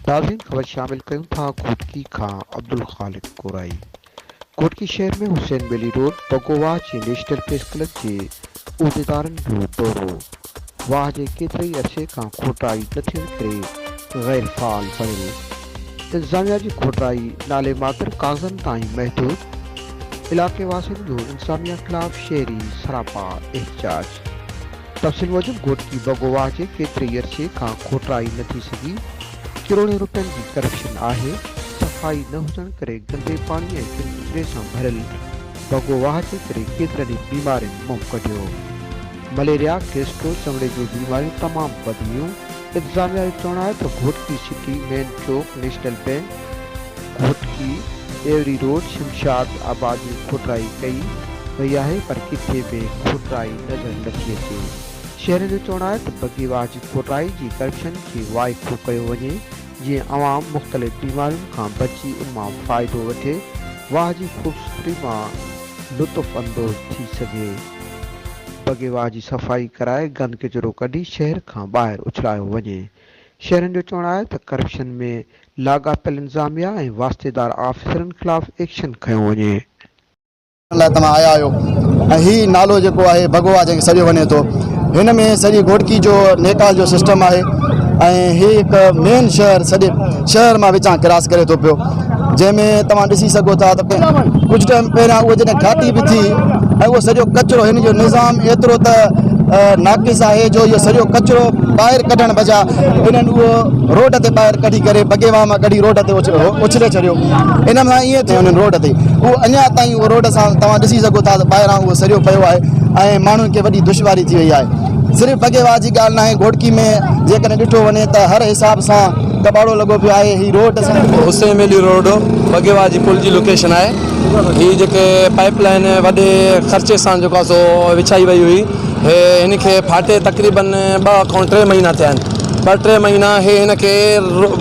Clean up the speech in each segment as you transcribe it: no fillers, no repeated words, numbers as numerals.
नाज़रीन खबर शामिल कयूं था घोटकी खां अब्दुल खालिक कोराई। घोटकी शहर में हुसैन बेली रोड बगोवाह जे नेशनल प्रेस क्लब जे उहदेदारनि जो दौरो। वाह जे केतिरे ई अरसे खां खोटाई न थियण करे गैर फ़ाल बणियो। इंतज़ामिया जी खोटाई नाले मात्र कागज़नि ताईं महदूद। इलाक़े वासियुनि जो इंतज़ामिया ख़िलाफ़ शहरी सरापा एहतजाज। तफ़सील मूजिब घोटकी बगोवाह जे केतिरे ई अरसे खां खोटाई न थी सघी। करोड़ों रुपयनि जी करप्शन आहे। सफ़ाई न हुजण करे गंदे पाणी ऐं किचिरे सां भरियल बगोवाह जे करे केतिरनि ई बीमारियुनि मुंहुं कढियो। मलेरिया, गैस्ट्रो, चमड़े जूं बीमारियूं तमामु वधियूं। इंतज़ामिया जो चवणु आहे त Ghotki city main chowk, national bank, Ghotki एवरी रोड, शमशाद आबाद जी खोटाई कई वई आहे, पर किथे बि खोटाई नज़र नथी अचे। शहर जो चवणु आहे त बगीवाह जी खोटाई जी करप्शन खे वाइको कयो वञे, जीअं आवाम मुख़्तलिफ़ बीमारियुनि खां बची उन मां फ़ाइदो वठे, वाह जी ख़ूबसूरती मां लुत्फ़ अंदोज़ थी सघे। बगीवाह जी सफ़ाई कराए गंद किचिरो कढी शहर खां ॿाहिरि उछलायो वञे। शहरनि जो चवणु आहे त करप्शन में लाॻापियल इंतज़ामिया ऐं वास्तेदार ऑफिसरनि ख़िलाफ़ एक्शन खंयो वञे। तव्हां आया आहियो ऐं हीउ नालो जेको आहे बगोवाह जंहिंखे सॾियो वञे थो, हिन में सॼी घोटकी जो नेकाल जो सिस्टम आहे ऐं हीउ हिकु मेन शहर सॼे शहर मां विचां क्रॉस करे थो पियो, जंहिंमें तव्हां ॾिसी सघो था त कुझु टाइम पहिरियां उहा जॾहिं घाटी बि थी ऐं उहो सॼो कचिरो, हिन जो निज़ाम एतिरो त नाक़िस आहे जो इहो सॼो कचिरो ॿाहिरि कढणु बजा इन्हनि उहो रोड ते ॿाहिरि कढी करे बगेवाह मां कढी रोड ते उछले छॾियो। इन मां ईअं थियो उन्हनि रोड ते, उहो अञा ताईं उहो रोड सां तव्हां ॾिसी सघो था त ॿाहिरां उहो सॼो पियो आहे ऐं माण्हुनि खे वॾी दुश्वारी थी वई आहे। सिर्फ़ु बगेवाह जी ॻाल्हि न आहे, घोटकी में जेकॾहिं ॾिठो वञे त हर हिसाब सां कबाड़ो लॻो पियो आहे। हीअ रोड हुसैन बेली रोड बगेवाह जी पुल जी लोकेशन आहे। हीअ जेके पाइप लाइन वॾे ख़र्चे सां जेको आहे सो विछाई वई हुई, हिन खे फाटे तक़रीबन 2 खां 3 महीना थिया आहिनि। 2-3 महीना हिन खे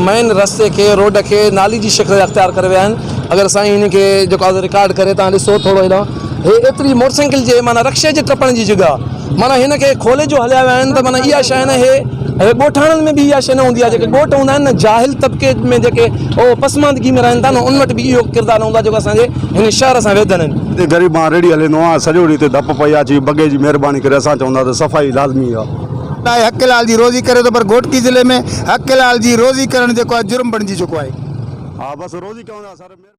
मेन रस्ते खे रोड खे नाली जी शिकिल अख़्तियार करे विया आहिनि। अगरि साईं हिन खे जेको आहे रिकॉर्ड करे तव्हां ॾिसो थोरो हेॾो, हे एतिरी मोटरसाइकिल जे माना रक्शे जे टपण जी जॻह माना हिन खे खोले जो हलिया विया आहिनि। त माना इहा शइ न हे ॻोठाणनि में बि इहा शइ न हूंदी आहे। जेके ॻोठ हूंदा आहिनि न, जाहिल तबिके में जेके उहो पसमानदगी में रहनि था न, उन वटि बि इहो किरदारु हूंदो आहे जेको असांजे हिन शहर सां वेदन आहिनि। ग़रीब मां रेडी हलंदो आहे, सॼो ॾींहुं हिते धप पई अची बगे जी महिरबानी करे असां चवंदा त सफ़ाई लाज़मी आहे। हक़लाल जी रोज़ी करे थो, पर घोटकी ज़िले में हक़लाल जी रोज़ी करणु जेको आहे जुर्म बणिजी चुको आहे। हा बसि रोज़ी चवंदा सर।